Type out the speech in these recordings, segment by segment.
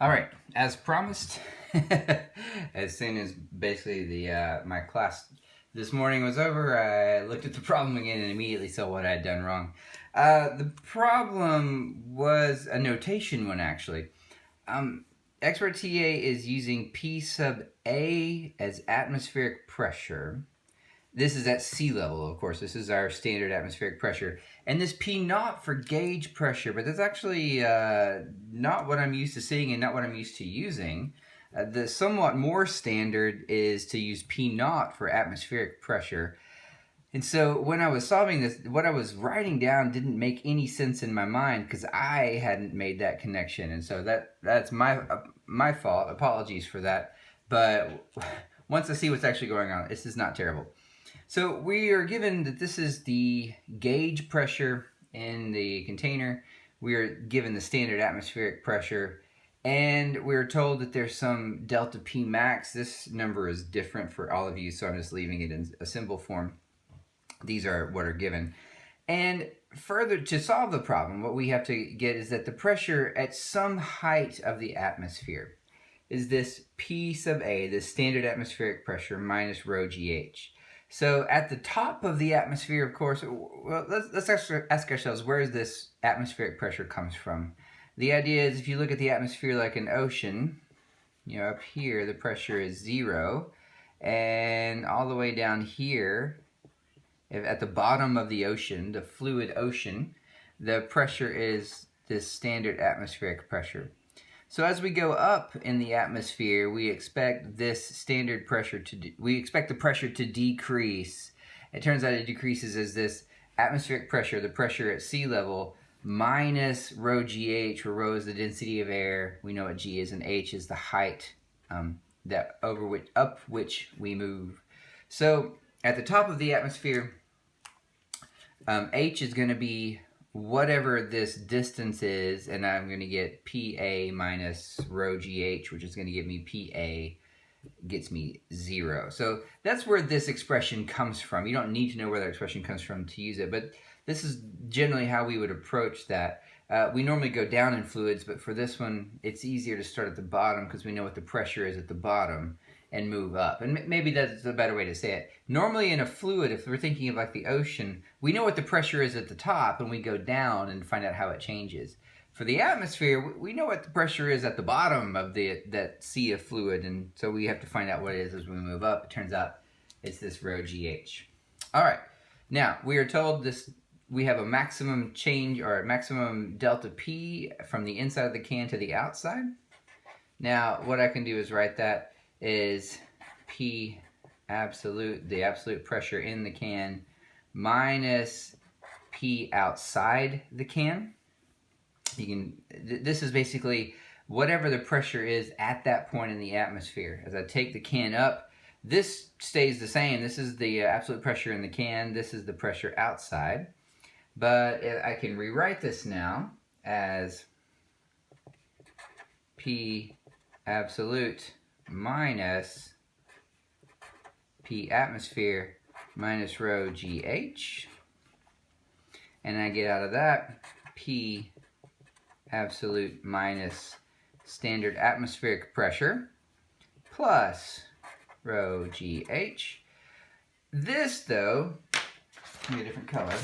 All right, as promised, as soon as basically the my class this morning was over, I looked at the problem again and immediately saw what I had done wrong. The problem was a notation one, actually. Um, Expert TA is using P sub A as atmospheric pressure. This is at sea level, of course. This is our standard atmospheric pressure. And this P naught for gauge pressure, but that's actually not what I'm used to seeing and not what I'm used to using. The somewhat more standard is to use P naught for atmospheric pressure. And so when I was solving this, what I was writing down didn't make any sense in my mind because I hadn't made that connection. And so that's my fault. Apologies for that. But once I see what's actually going on, this is not terrible. So we are given that this is the gauge pressure in the container. We are given the standard atmospheric pressure, and we're told that there's some delta P max. This number is different for all of you, so I'm just leaving it in a symbol form. These are what are given. And further, to solve the problem, what we have to get is that the pressure at some height of the atmosphere is this P sub A, the standard atmospheric pressure, minus rho GH. So at the top of the atmosphere, of course, well, let's ask ourselves, where is this atmospheric pressure comes from? The idea is if you look at the atmosphere like an ocean, up here the pressure is 0, and all the way down here, at the bottom of the ocean, the fluid ocean, the pressure is this standard atmospheric pressure. So as we go up in the atmosphere, we expect this standard pressure we expect the pressure to decrease. It turns out it decreases as this atmospheric pressure, the pressure at sea level, minus rho GH, where rho is the density of air. We know what G is, and H is the height up which we move. So at the top of the atmosphere, H is going to be whatever this distance is, and I'm going to get PA minus rho GH, which is going to give me PA, gets me 0. So that's where this expression comes from. You don't need to know where that expression comes from to use it, but this is generally how we would approach that. We normally go down in fluids, but for this one, it's easier to start at the bottom because we know what the pressure is at the bottom and move up. And maybe that's a better way to say it. Normally in a fluid, if we're thinking of like the ocean, we know what the pressure is at the top and we go down and find out how it changes. For the atmosphere, we know what the pressure is at the bottom of that sea of fluid, and so we have to find out what it is as we move up. It turns out it's this rho GH. All right, now we are told we have a maximum change or a maximum delta P from the inside of the can to the outside. Now what I can do is write that is P absolute, the absolute pressure in the can, minus P outside the can. This is basically whatever the pressure is at that point in the atmosphere. As I take the can up, this stays the same. This is the absolute pressure in the can. This is the pressure outside. But I can rewrite this now as P absolute minus P atmosphere minus rho GH. And I get out of that P absolute minus standard atmospheric pressure plus rho GH. This, though, give me a different color.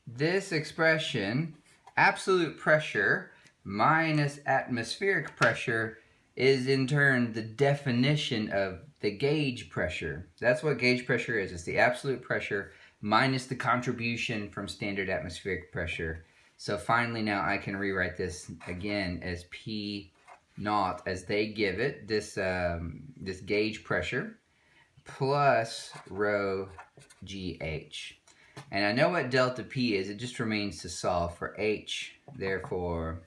This expression, absolute pressure minus atmospheric pressure, is in turn the definition of the gauge pressure. That's what gauge pressure is. It's the absolute pressure minus the contribution from standard atmospheric pressure. So finally now I can rewrite this again as P naught as they give it, this gauge pressure, plus rho GH. And I know what delta P is. It just remains to solve for H. Therefore,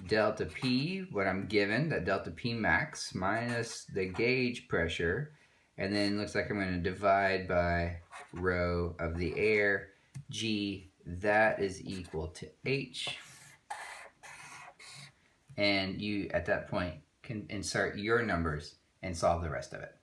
delta P, what I'm given, that delta P max, minus the gauge pressure, and then looks like I'm going to divide by rho of the air, G, that is equal to H. And you, at that point, can insert your numbers and solve the rest of it.